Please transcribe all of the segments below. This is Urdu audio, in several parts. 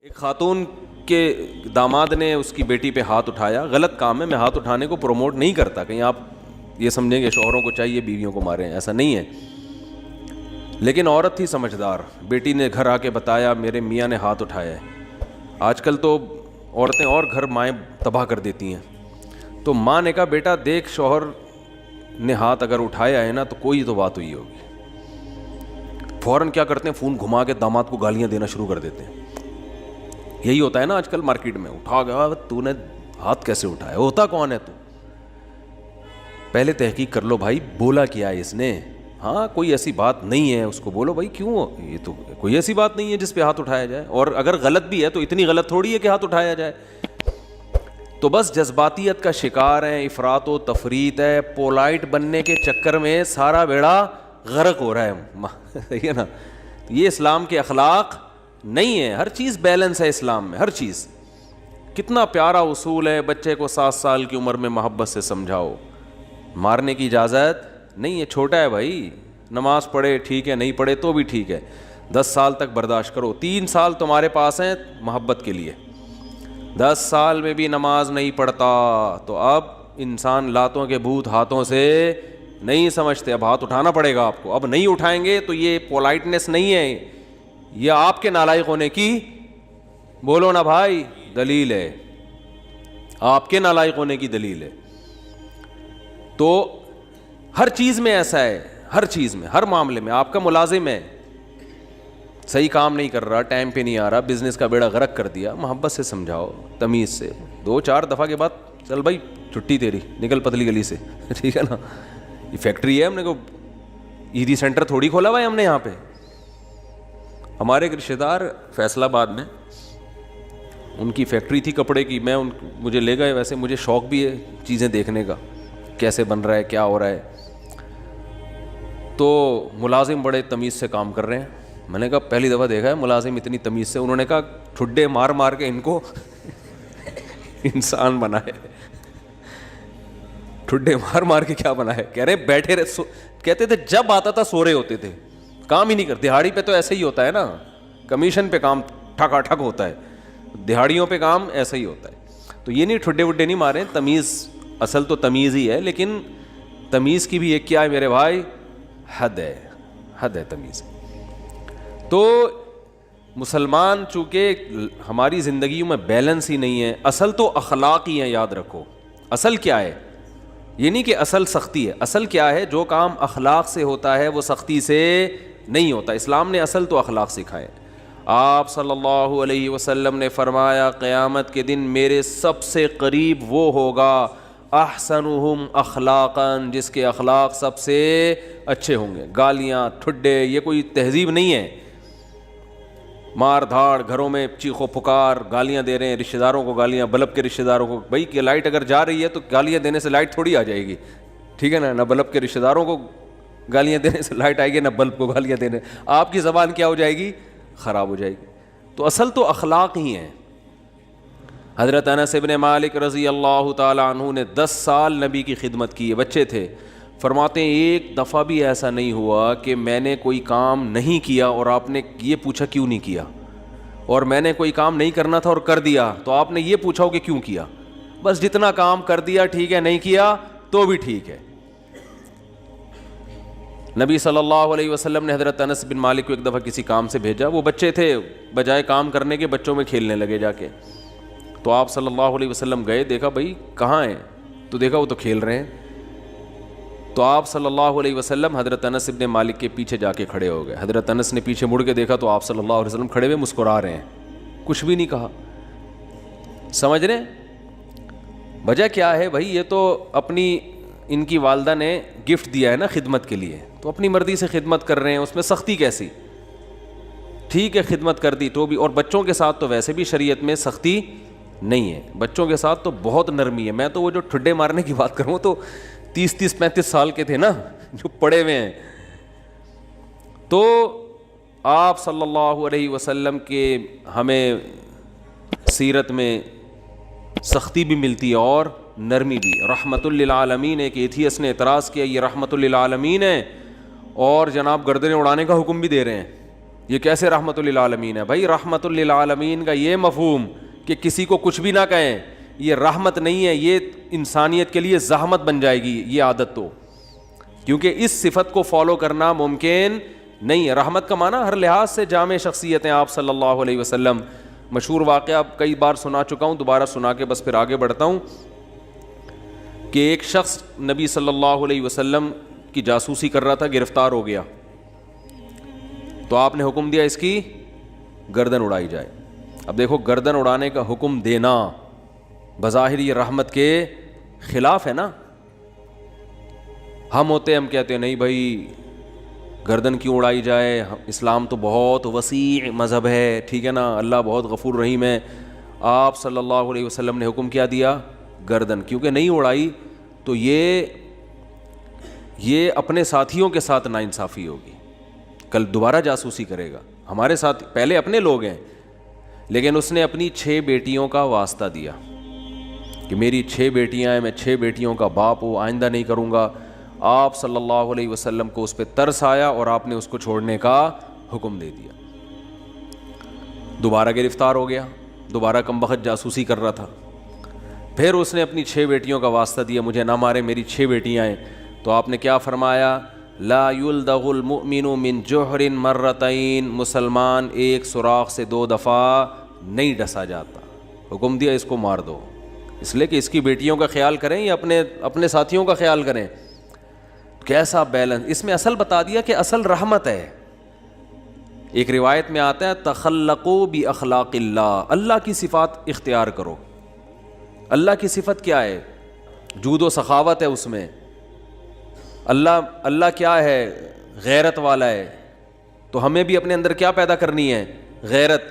ایک خاتون کے داماد نے اس کی بیٹی پہ ہاتھ اٹھایا. غلط کام ہے, میں ہاتھ اٹھانے کو پروموٹ نہیں کرتا, کہیں آپ یہ سمجھیں گے شوہروں کو چاہیے بیویوں کو ماریں, ایسا نہیں ہے. لیکن عورت تھی سمجھدار, بیٹی نے گھر آ کے بتایا میرے میاں نے ہاتھ اٹھایا ہے. آج کل تو عورتیں اور گھر مائیں تباہ کر دیتی ہیں. تو ماں نے کہا بیٹا دیکھ شوہر نے ہاتھ اگر اٹھایا ہے نا تو کوئی تو بات ہوئی ہوگی. فوراً کیا کرتے ہیں, فون گھما کے داماد کو گالیاں دینا شروع کر دیتے ہیں. یہی ہوتا ہے نا آج کل مارکیٹ میں, اٹھا گیا تو نے ہاتھ کیسے اٹھایا, ہوتا کون ہے تو, پہلے تحقیق کر لو بھائی بولا کیا ہے اس نے. ہاں کوئی ایسی بات نہیں ہے, اس کو بولو بھائی کیوں, یہ تو کوئی ایسی بات نہیں ہے جس پہ ہاتھ اٹھایا جائے, اور اگر غلط بھی ہے تو اتنی غلط تھوڑی ہے کہ ہاتھ اٹھایا جائے. تو بس جذباتیت کا شکار ہیں, افراط و تفریط ہے, پولائٹ بننے کے چکر میں سارا بیڑا غرق ہو رہا ہے. صحیح ہے نا, یہ اسلام کے اخلاق نہیں ہے. ہر چیز بیلنس ہے اسلام میں, ہر چیز. کتنا پیارا اصول ہے, بچے کو 7 سال کی عمر میں محبت سے سمجھاؤ, مارنے کی اجازت نہیں ہے. چھوٹا ہے بھائی, نماز پڑھے ٹھیک ہے, نہیں پڑھے تو بھی ٹھیک ہے, 10 سال تک برداشت کرو. 3 سال تمہارے پاس ہیں محبت کے لیے, 10 سال میں بھی نماز نہیں پڑھتا تو اب انسان لاتوں کے بھوت ہاتھوں سے نہیں سمجھتے, اب ہاتھ اٹھانا پڑے گا آپ کو. اب نہیں اٹھائیں گے تو یہ پولائٹنس نہیں ہے, یہ آپ کے نالائق ہونے کی, بولو نا بھائی, دلیل ہے, آپ کے نالائق ہونے کی دلیل ہے. تو ہر چیز میں ایسا ہے, ہر چیز میں, ہر معاملے میں. آپ کا ملازم ہے, صحیح کام نہیں کر رہا, ٹائم پہ نہیں آ رہا, بزنس کا بیڑا غرق کر دیا, محبت سے سمجھاؤ, تمیز سے. 2-4 دفعہ کے بعد چل بھائی چھٹی تیری, نکل پتلی گلی سے, ٹھیک ہے نا. یہ فیکٹری ہے, ہم نے کو ایدی سینٹر تھوڑی کھولا بھائی ہم نے یہاں پہ. ہمارے ایک رشتہ دار فیصل آباد میں, ان کی فیکٹری تھی کپڑے کی, مجھے لے گئے. ویسے مجھے شوق بھی ہے چیزیں دیکھنے کا, کیسے بن رہا ہے, کیا ہو رہا ہے. تو ملازم بڑے تمیز سے کام کر رہے ہیں. میں نے کہا پہلی دفعہ دیکھا ہے ملازم اتنی تمیز سے. انہوں نے کہا ٹھڈے مار مار کے ان کو انسان بنائے. ٹھڈے مار مار کے کیا بنائے, کہہ رہے بیٹھے رہے, کہتے تھے جب آتا تھا سو رہے ہوتے تھے, کام ہی نہیں کرتے. دہاڑی پہ تو ایسے ہی ہوتا ہے نا, کمیشن پہ کام ٹھکا ٹھک ہوتا ہے, دہاڑیوں پہ کام ایسا ہی ہوتا ہے. تو یہ نہیں ٹھڈے وڈے نہیں مارے, تمیز, اصل تو تمیز ہی ہے, لیکن تمیز کی بھی ایک کیا ہے میرے بھائی, حد ہے, حد ہے تمیز. تو مسلمان چونکہ ہماری زندگیوں میں بیلنس ہی نہیں ہے. اصل تو اخلاق ہی ہیں, یاد رکھو. اصل کیا ہے, یہ نہیں کہ اصل سختی ہے. اصل کیا ہے, جو کام اخلاق سے ہوتا ہے وہ سختی سے نہیں ہوتا. اسلام نے اصل تو اخلاق سکھائے. آپ صلی اللہ علیہ وسلم نے فرمایا قیامت کے دن میرے سب سے قریب وہ ہوگا احسنہم اخلاقا, جس کے اخلاق سب سے اچھے ہوں گے. گالیاں ٹھڈے یہ کوئی تہذیب نہیں ہے. مار دھاڑ, گھروں میں چیخو پکار, گالیاں دے رہے ہیں رشتہ داروں کو, گالیاں بلب کے رشتہ داروں کو. بھائی کہ لائٹ اگر جا رہی ہے تو گالیاں دینے سے لائٹ تھوڑی آ جائے گی, ٹھیک ہے نا. نہ بلب کے رشتہ داروں کو گالیاں دینے سے لائٹ آئے گی, نہ بلب کو گالیاں دینے. آپ کی زبان کیا ہو جائے گی, خراب ہو جائے گی. تو اصل تو اخلاق ہی ہیں. حضرت انس ابن مالک رضی اللہ تعالی عنہ نے 10 سال نبی کی خدمت کی ہے, بچے تھے. فرماتے ہیں ایک دفعہ بھی ایسا نہیں ہوا کہ میں نے کوئی کام نہیں کیا اور آپ نے یہ پوچھا کیوں نہیں کیا, اور میں نے کوئی کام نہیں کرنا تھا اور کر دیا تو آپ نے یہ پوچھا ہو کہ کیوں کیا. بس جتنا کام کر دیا ٹھیک ہے, نہیں کیا تو بھی ٹھیک ہے. نبی صلی اللہ علیہ وسلم نے حضرت انس بن مالک کو ایک دفعہ کسی کام سے بھیجا. وہ بچے تھے, بجائے کام کرنے کے بچوں میں کھیلنے لگے جا کے. تو آپ صلی اللہ علیہ وسلم گئے, دیکھا بھائی کہاں ہیں, تو دیکھا وہ تو کھیل رہے ہیں. تو آپ صلی اللہ علیہ وسلم حضرت انس بن مالک کے پیچھے جا کے کھڑے ہو گئے. حضرت انس نے پیچھے مڑ کے دیکھا تو آپ صلی اللہ علیہ وسلم کھڑے ہوئے مسکرا رہے ہیں, کچھ بھی نہیں کہا. سمجھ رہے وجہ کیا ہے بھائی, یہ تو اپنی ان کی والدہ نے گفٹ دیا ہے نا خدمت کے لیے, تو اپنی مرضی سے خدمت کر رہے ہیں, اس میں سختی کیسی. ٹھیک ہے خدمت کر دی تو بھی, اور بچوں کے ساتھ تو ویسے بھی شریعت میں سختی نہیں ہے, بچوں کے ساتھ تو بہت نرمی ہے. میں تو وہ جو ٹھڈے مارنے کی بات کروں تو 30-35 سال کے تھے نا جو پڑے ہوئے ہیں. تو آپ صلی اللہ علیہ وسلم کے ہمیں سیرت میں سختی بھی ملتی ہے اور نرمی بھی. رحمت للعالمین, ایک ایتھیس نے اعتراض کیا یہ رحمت للعالمین ہے اور جناب گردنیں اڑانے کا حکم بھی دے رہے ہیں. یہ کیسے رحمت للعالمین ہے؟ بھائی رحمت للعالمین کا یہ مفہوم کہ کسی کو کچھ بھی نہ کہیں یہ رحمت نہیں ہے، یہ انسانیت کے لیے زحمت بن جائے گی یہ عادت تو، کیونکہ اس صفت کو فالو کرنا ممکن نہیں ہے۔ رحمت کا معنی ہر لحاظ سے جامع شخصیت ہیں آپ صلی اللہ علیہ وسلم۔ مشہور واقعہ کئی بار سنا چکا ہوں، دوبارہ سنا کے بس پھر آگے بڑھتا ہوں، کہ ایک شخص نبی صلی اللہ علیہ وسلم کی جاسوسی کر رہا تھا، گرفتار ہو گیا، تو آپ نے حکم دیا اس کی گردن اڑائی جائے۔ اب دیکھو گردن اڑانے کا حکم دینا بظاہر یہ رحمت کے خلاف ہے نا۔ ہم ہوتے ہم کہتے ہیں نہیں بھائی گردن کیوں اڑائی جائے، اسلام تو بہت وسیع مذہب ہے، ٹھیک ہے نا، اللہ بہت غفور رحیم ہے۔ آپ صلی اللہ علیہ وسلم نے حکم کیا دیا؟ گردن، کیونکہ نہیں اڑائی تو یہ اپنے ساتھیوں کے ساتھ ناانصافی ہوگی، کل دوبارہ جاسوسی کرے گا۔ ہمارے ساتھ پہلے اپنے لوگ ہیں، لیکن اس نے اپنی 6 بیٹیوں کا واسطہ دیا کہ میری 6 بیٹیاں ہیں، میں 6 بیٹیوں کا باپ ہوں، آئندہ نہیں کروں گا۔ آپ صلی اللہ علیہ وسلم کو اس پہ ترس آیا اور آپ نے اس کو چھوڑنے کا حکم دے دیا۔ دوبارہ گرفتار ہو گیا، دوبارہ کمبخت جاسوسی کر رہا تھا، پھر اس نے اپنی 6 بیٹیوں کا واسطہ دیا مجھے نہ مارے، میری 6 بیٹیاں ہیں۔ تو آپ نے کیا فرمایا؟ لا یلدغ المؤمن من جوہر مرتین، مسلمان ایک سوراخ سے 2 دفعہ نہیں ڈسا جاتا۔ حکم دیا اس کو مار دو، اس لیے کہ اس کی بیٹیوں کا خیال کریں یا اپنے ساتھیوں کا خیال کریں۔ کیسا بیلنس اس میں اصل بتا دیا کہ اصل رحمت ہے۔ ایک روایت میں آتا ہے تخلقوا باخلاق اللہ، اللہ کی صفات اختیار کرو۔ اللہ کی صفت کیا ہے؟ جود و سخاوت ہے اس میں۔ اللہ کیا ہے؟ غیرت والا ہے، تو ہمیں بھی اپنے اندر کیا پیدا کرنی ہے؟ غیرت۔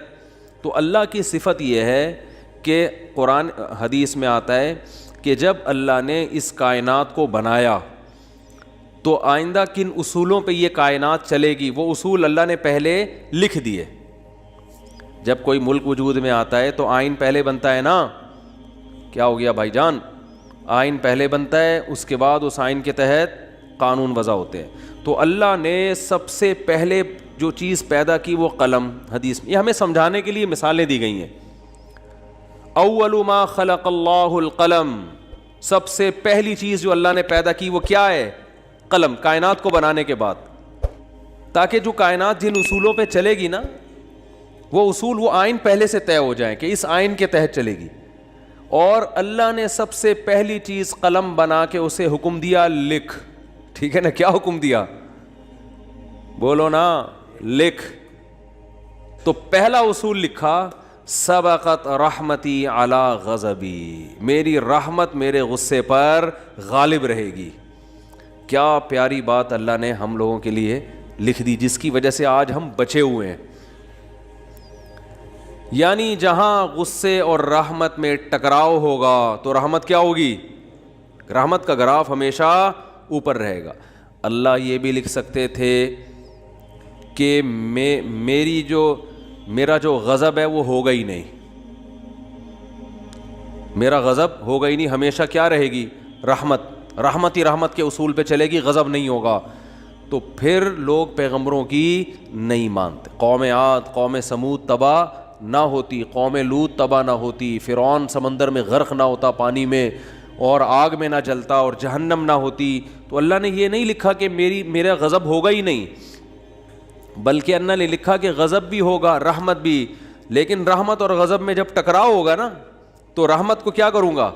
تو اللہ کی صفت یہ ہے کہ قرآن حدیث میں آتا ہے کہ جب اللہ نے اس کائنات کو بنایا تو آئندہ کن اصولوں پہ یہ کائنات چلے گی، وہ اصول اللہ نے پہلے لکھ دیے۔ جب کوئی ملک وجود میں آتا ہے تو آئین پہلے بنتا ہے نا، کیا ہو گیا بھائی جان؟ آئین پہلے بنتا ہے، اس کے بعد اس آئین کے تحت قانون وضع ہوتے ہیں۔ تو اللہ نے سب سے پہلے جو چیز پیدا کی وہ قلم، حدیث میں یہ ہمیں سمجھانے کے لیے مثالیں دی گئی ہیں۔ اول ما خلق اللہ القلم، سب سے پہلی چیز جو اللہ نے پیدا کی وہ کیا ہے؟ قلم، کائنات کو بنانے کے بعد، تاکہ جو کائنات جن اصولوں پہ چلے گی نا وہ اصول، وہ آئین پہلے سے طے ہو جائیں کہ اس آئین کے تحت چلے گی۔ اور اللہ نے سب سے پہلی چیز قلم بنا کے اسے حکم دیا لکھ، ٹھیک ہے نا؟ کیا حکم دیا؟ بولو نا، لکھ۔ تو پہلا اصول لکھا سبقت رحمتی علی غضبی، میری رحمت میرے غصے پر غالب رہے گی۔ کیا پیاری بات اللہ نے ہم لوگوں کے لیے لکھ دی، جس کی وجہ سے آج ہم بچے ہوئے ہیں۔ یعنی جہاں غصے اور رحمت میں ٹکراؤ ہوگا تو رحمت کیا ہوگی؟ رحمت کا گراف ہمیشہ اوپر رہے گا۔ اللہ یہ بھی لکھ سکتے تھے کہ میرا جو غضب ہے وہ ہوگا ہی نہیں، میرا غضب ہوگا ہی نہیں، ہمیشہ کیا رہے گی؟ رحمت ہی رحمت کے اصول پہ چلے گی، غضب نہیں ہوگا۔ تو پھر لوگ پیغمبروں کی نہیں مانتے۔ قوم عاد، قوم سمود تباہ نہ ہوتی، قوم لوط تباہ نہ ہوتی، فرعون سمندر میں غرق نہ ہوتا پانی میں، اور آگ میں نہ جلتا، اور جہنم نہ ہوتی، تو اللہ نے یہ نہیں لکھا کہ میرا غضب ہوگا ہی نہیں، بلکہ اللہ نے لکھا کہ غضب بھی ہوگا، رحمت بھی۔ لیکن رحمت اور غضب میں جب ٹکراؤ ہوگا نا تو رحمت کو کیا کروں گا؟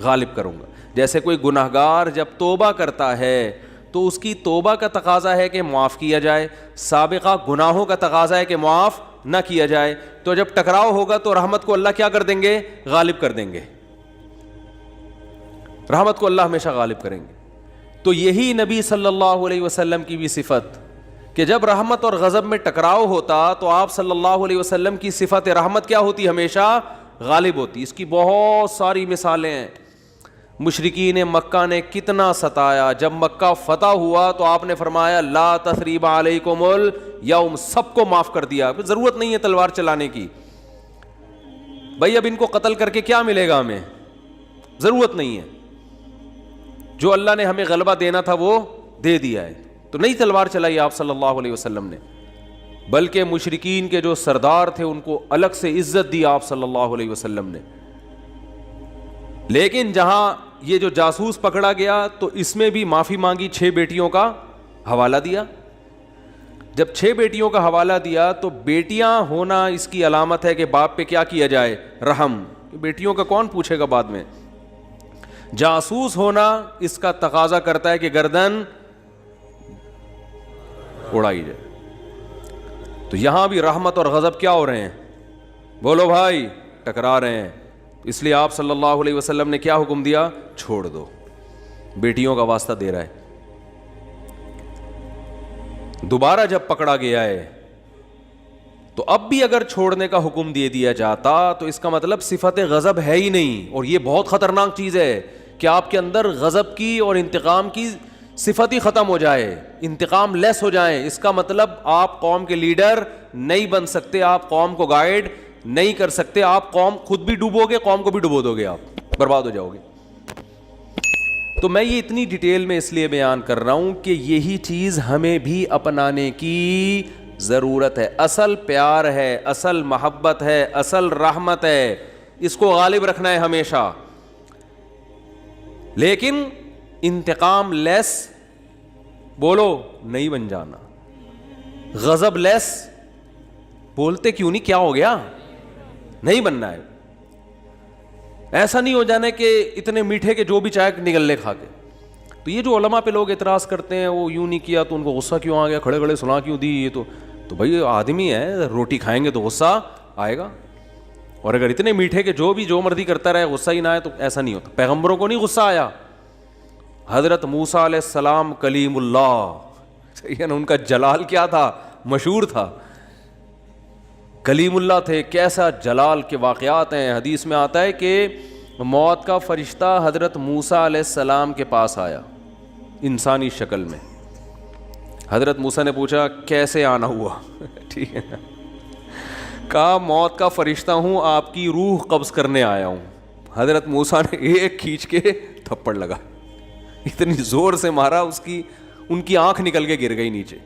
غالب کروں گا۔ جیسے کوئی گناہگار جب توبہ کرتا ہے تو اس کی توبہ کا تقاضا ہے کہ معاف کیا جائے، سابقہ گناہوں کا تقاضا ہے کہ معاف نہ کیا جائے۔ تو جب ٹکراؤ ہوگا تو رحمت کو اللہ کیا کر دیں گے؟ غالب کر دیں گے۔ رحمت کو اللہ ہمیشہ غالب کریں گے۔ تو یہی نبی صلی اللہ علیہ وسلم کی بھی صفت کہ جب رحمت اور غضب میں ٹکراؤ ہوتا تو آپ صلی اللہ علیہ وسلم کی صفت رحمت کیا ہوتی؟ ہمیشہ غالب ہوتی۔ اس کی بہت ساری مثالیں ہیں۔ مشرکین مکہ نے کتنا ستایا، جب مکہ فتح ہوا تو آپ نے فرمایا لا تثریب علیکم الیوم، سب کو معاف کر دیا، ضرورت نہیں ہے تلوار چلانے کی۔ بھائی اب ان کو قتل کر کے کیا ملے گا ہمیں؟ ضرورت نہیں ہے، جو اللہ نے ہمیں غلبہ دینا تھا وہ دے دیا ہے۔ تو نہیں تلوار چلائی آپ صلی اللہ علیہ وسلم نے۔ بلکہ مشرکین کے جو سردار تھے ان کو الگ سے عزت دی آپ صلی اللہ علیہ وسلم نے. لیکن جہاں یہ جو جاسوس پکڑا گیا تو اس میں بھی معافی مانگی, 6 بیٹیوں کا حوالہ دیا. جب 6 بیٹیوں کا حوالہ دیا تو بیٹیاں ہونا اس کی علامت ہے کہ باپ پہ کیا کیا جائے, رحم. بیٹیوں کا کون پوچھے گا بعد میں. جاسوس ہونا اس کا تقاضا کرتا ہے کہ گردن اڑائی جائے. تو یہاں بھی رحمت اور غضب کیا ہو رہے ہیں, بولو بھائی, ٹکرا رہے ہیں. اس لیے آپ صلی اللہ علیہ وسلم نے کیا حکم دیا, چھوڑ دو. بیٹیوں کا واسطہ دے رہا ہے. دوبارہ جب پکڑا گیا ہے تو اب بھی اگر چھوڑنے کا حکم دے دیا جاتا تو اس کا مطلب صفت غضب ہے ہی نہیں. اور یہ بہت خطرناک چیز ہے کہ آپ کے اندر غضب کی اور انتقام کی صفت ہی ختم ہو جائے, انتقام لیس ہو جائیں. اس کا مطلب آپ قوم کے لیڈر نہیں بن سکتے, آپ قوم کو گائیڈ نہیں کر سکتے, آپ قوم خود بھی ڈوبو گے, قوم کو بھی ڈبو دو گے, آپ برباد ہو جاؤ گے. تو میں یہ اتنی ڈیٹیل میں اس لیے بیان کر رہا ہوں کہ یہی چیز ہمیں بھی اپنانے کی ضرورت ہے. اصل پیار ہے, اصل محبت ہے, اصل رحمت ہے, اس کو غالب رکھنا ہے ہمیشہ. لیکن انتقام لیس بولو نہیں بن جانا, غضب لیس بولتے کیوں نہیں, کیا ہو گیا, نہیں بننا ہے. ایسا نہیں ہو جانا کہ اتنے میٹھے کے جو بھی چائے نگل لے کھا کے. تو یہ جو علماء پہ لوگ اعتراض کرتے ہیں وہ یوں نہیں کیا تو ان کو غصہ کیوں آ گیا, کھڑے کھڑے سنا کیوں دی, یہ تو بھائی آدمی ہے, روٹی کھائیں گے تو غصہ آئے گا. اور اگر اتنے میٹھے کہ جو بھی جو مرضی کرتا رہے غصہ ہی نہ آئے تو ایسا نہیں ہوتا. پیغمبروں کو نہیں غصہ آیا. حضرت موسیٰ علیہ السلام کلیم اللہ, صحیح ہے نا, ان کا جلال کیا تھا, مشہور تھا, کلیم اللہ تھے. کیسا جلال کے واقعات ہیں. حدیث میں آتا ہے کہ موت کا فرشتہ حضرت موسیٰ علیہ السلام کے پاس آیا انسانی شکل میں. حضرت موسیٰ نے پوچھا کیسے آنا ہوا, ٹھیک ہے, کہا موت کا فرشتہ ہوں, آپ کی روح قبض کرنے آیا ہوں. حضرت موسیٰ نے ایک کھینچ کے تھپڑ لگا, اتنی زور سے مارا ان کی آنکھ نکل کے گر گئی نیچے.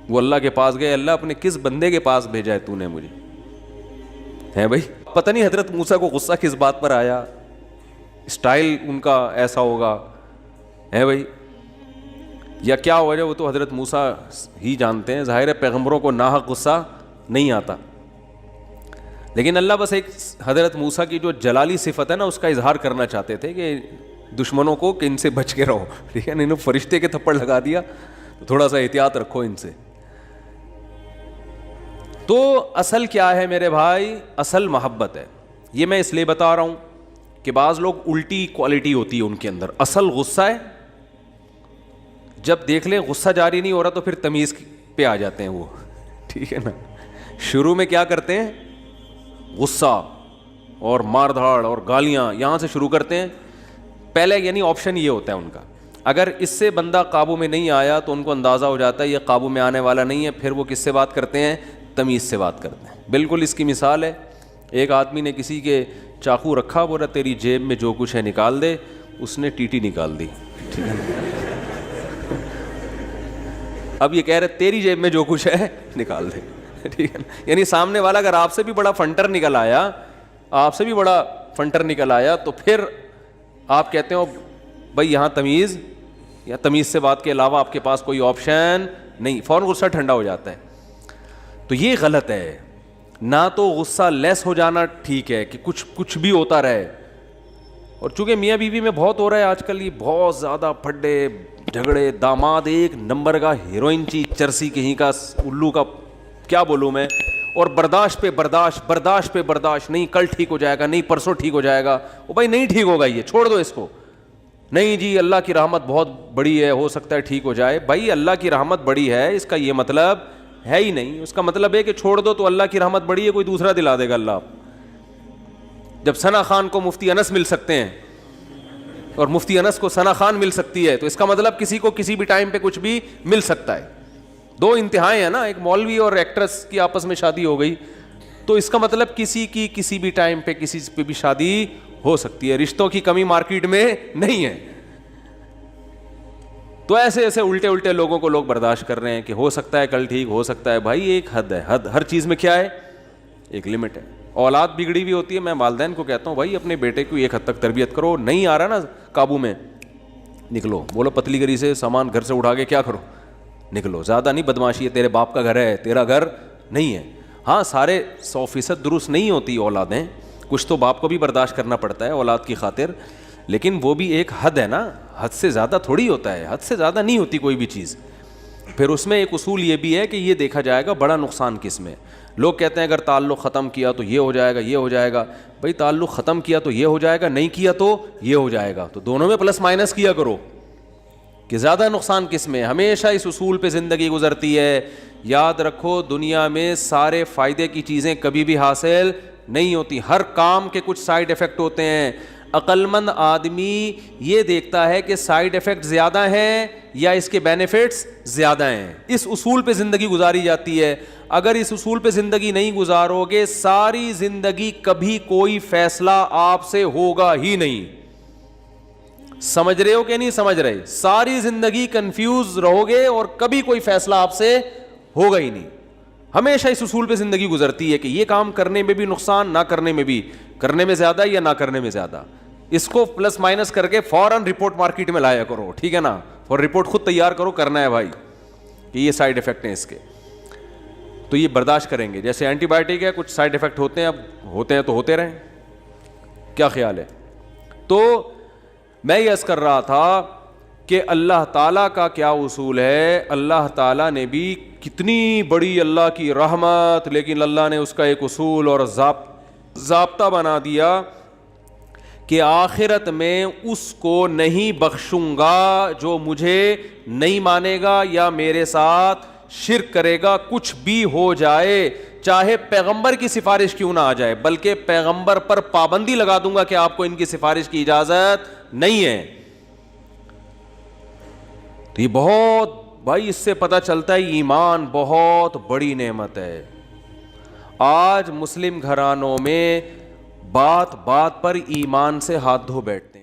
وہ اللہ کے پاس گئے, اللہ اپنے کس بندے کے پاس بھیجا ہے تو نے مجھے, ہے بھائی. پتہ نہیں حضرت موسیٰ کو غصہ کس بات پر آیا, اسٹائل ان کا ایسا ہوگا, ہے بھائی, یا کیا وجہ, وہ تو حضرت موسیٰ ہی جانتے ہیں. ظاہر ہے پیغمبروں کو ناحق غصہ نہیں آتا, لیکن اللہ بس ایک حضرت موسیٰ کی جو جلالی صفت ہے نا اس کا اظہار کرنا چاہتے تھے کہ دشمنوں کو کہ ان سے بچ کے رہو, ٹھیک ہے, انہوں فرشتے کے تھپڑ لگا دیا تو تھوڑا سا احتیاط رکھو ان سے. تو اصل کیا ہے میرے بھائی, اصل محبت ہے. یہ میں اس لیے بتا رہا ہوں کہ بعض لوگ الٹی کوالٹی ہوتی ہے ان کے اندر. اصل غصہ ہے, جب دیکھ لیں غصہ جاری نہیں ہو رہا تو پھر تمیز پہ آ جاتے ہیں وہ, ٹھیک ہے نا. شروع میں کیا کرتے ہیں, غصہ اور مار دھاڑ اور گالیاں یہاں سے شروع کرتے ہیں پہلے, یعنی آپشن یہ ہوتا ہے ان کا. اگر اس سے بندہ قابو میں نہیں آیا تو ان کو اندازہ ہو جاتا ہے یہ قابو میں آنے والا نہیں ہے, پھر وہ کس سے بات کرتے ہیں, تمیز سے بات کرتے ہیں. بالکل اس کی مثال ہے, ایک آدمی نے کسی کے چاقو رکھا, بولا تیری جیب میں جو کچھ ہے نکال دے, اس نے ٹیٹی نکال دی, ٹھیک ہے. اب یہ کہہ رہے تیری جیب میں جو کچھ ہے نکال دے, ٹھیک ہے. یعنی سامنے والا اگر آپ سے بھی بڑا فنٹر نکل آیا تو پھر آپ کہتے ہو بھائی یہاں تمیز, یا تمیز سے بات کے علاوہ آپ کے پاس کوئی آپشن نہیں, فوراً غصہ ٹھنڈا ہو جاتا ہے. تو یہ غلط ہے. نہ تو غصہ لیس ہو جانا ٹھیک ہے کہ کچھ بھی ہوتا رہے, اور چونکہ میاں بیوی میں بہت ہو رہا ہے آج کل, یہ بہت زیادہ پھڈے جھگڑے, داماد ایک نمبر کا ہیروئن چرسی کہیں کا الو کا, کیا بولوں میں, اور برداشت پہ برداشت, نہیں کل ٹھیک ہو جائے گا, نہیں پرسوں ٹھیک ہو جائے گا. وہ بھائی نہیں ٹھیک ہوگا, یہ چھوڑ دو اس کو. نہیں جی اللہ کی رحمت بہت بڑی ہے, ہو سکتا ہے ٹھیک ہو جائے. بھائی اللہ کی رحمت بڑی ہے اس کا یہ مطلب ہے ہی نہیں. اس کا مطلب ہے کہ چھوڑ دو تو اللہ کی رحمت بڑی ہے, کوئی دوسرا دلا دے گا اللہ. جب ثنا خان کو مفتی انس مل سکتے ہیں اور مفتی انس کو ثنا خان مل سکتی ہے تو اس کا مطلب کسی کو کسی بھی ٹائم پہ کچھ بھی مل سکتا ہے. دو انتہائیں ہیں نا, ایک مولوی اور ایکٹریس کی آپس میں شادی ہو گئی تو اس کا مطلب کسی کی کسی بھی ٹائم پہ کسی پہ بھی شادی ہو سکتی ہے. رشتوں کی کمی مارکیٹ میں نہیں ہے. تو ایسے ایسے الٹے الٹے لوگوں کو لوگ برداشت کر رہے ہیں کہ ہو سکتا ہے کل ٹھیک ہو سکتا ہے. بھائی ایک حد ہے, حد ہر چیز میں کیا ہے, ایک لمٹ ہے. اولاد بگڑی ہوئی ہوتی ہے, میں والدین کو کہتا ہوں بھائی اپنے بیٹے کو ایک حد تک تربیت کرو, نہیں آ رہا نا قابو میں, نکلو. بولو پتلی گری سے سامان گھر سے اٹھا کے کیا کرو, نکلو. زیادہ نہیں بدماشی ہے, تیرے باپ کا گھر ہے, تیرا گھر نہیں ہے. ہاں سارے 100% درست نہیں ہوتی اولادیں, کچھ تو باپ کو بھی برداشت کرنا پڑتا ہے اولاد کی خاطر, لیکن وہ بھی ایک حد ہے نا, حد سے زیادہ تھوڑی ہوتا ہے, حد سے زیادہ نہیں ہوتی کوئی بھی چیز. پھر اس میں ایک اصول یہ بھی ہے کہ یہ دیکھا جائے گا بڑا نقصان کس میں. لوگ کہتے ہیں اگر تعلق ختم کیا تو یہ ہو جائے گا, یہ ہو جائے گا. بھائی تعلق ختم کیا تو یہ ہو جائے گا, نہیں کیا تو یہ ہو جائے گا, تو دونوں میں پلس مائنس کیا کرو کہ زیادہ نقصان کس میں. ہمیشہ اس اصول پہ زندگی گزرتی ہے. یاد رکھو دنیا میں سارے فائدے کی چیزیں کبھی بھی حاصل نہیں ہوتی, ہر کام کے کچھ سائیڈ افیکٹ ہوتے ہیں. عقل مند آدمی یہ دیکھتا ہے کہ سائیڈ افیکٹ زیادہ ہیں یا اس کے بینیفٹس زیادہ ہیں. اس اصول پہ زندگی گزاری جاتی ہے. اگر اس اصول پہ زندگی نہیں گزارو گے, ساری زندگی کبھی کوئی فیصلہ آپ سے ہوگا ہی نہیں. سمجھ رہے ہو کہ نہیں سمجھ رہے؟ ساری زندگی کنفیوز رہو گے اور کبھی کوئی فیصلہ آپ سے ہوگا ہی نہیں. ہمیشہ اس اصول پہ زندگی گزرتی ہے کہ یہ کام کرنے میں بھی نقصان, نہ کرنے میں بھی, کرنے میں زیادہ یا نہ کرنے میں زیادہ. اس کو پلس مائنس کر کے فوراً رپورٹ مارکیٹ میں لایا کرو, ٹھیک ہے نا, اور رپورٹ خود تیار کرو, کرنا ہے بھائی کہ یہ سائیڈ افیکٹ ہیں اس کے, تو یہ برداشت کریں گے. جیسے اینٹی بائیوٹک ہے, کچھ سائیڈ افیکٹ ہوتے ہیں, اب ہوتے ہیں تو ہوتے رہیں, کیا خیال ہے. تو میں یہ عرض کر رہا تھا کہ اللہ تعالیٰ کا کیا اصول ہے. اللہ تعالیٰ نے بھی کتنی بڑی اللہ کی رحمت, لیکن اللہ نے اس کا ایک اصول اور ضابطہ بنا دیا کہ آخرت میں اس کو نہیں بخشوں گا جو مجھے نہیں مانے گا یا میرے ساتھ شرک کرے گا, کچھ بھی ہو جائے, چاہے پیغمبر کی سفارش کیوں نہ آ جائے, بلکہ پیغمبر پر پابندی لگا دوں گا کہ آپ کو ان کی سفارش کی اجازت نہیں ہے. تو یہ بہت بھائی, اس سے پتہ چلتا ہے ایمان بہت بڑی نعمت ہے. آج مسلم گھرانوں میں بات بات پر ایمان سے ہاتھ دھو بیٹھتے ہیں.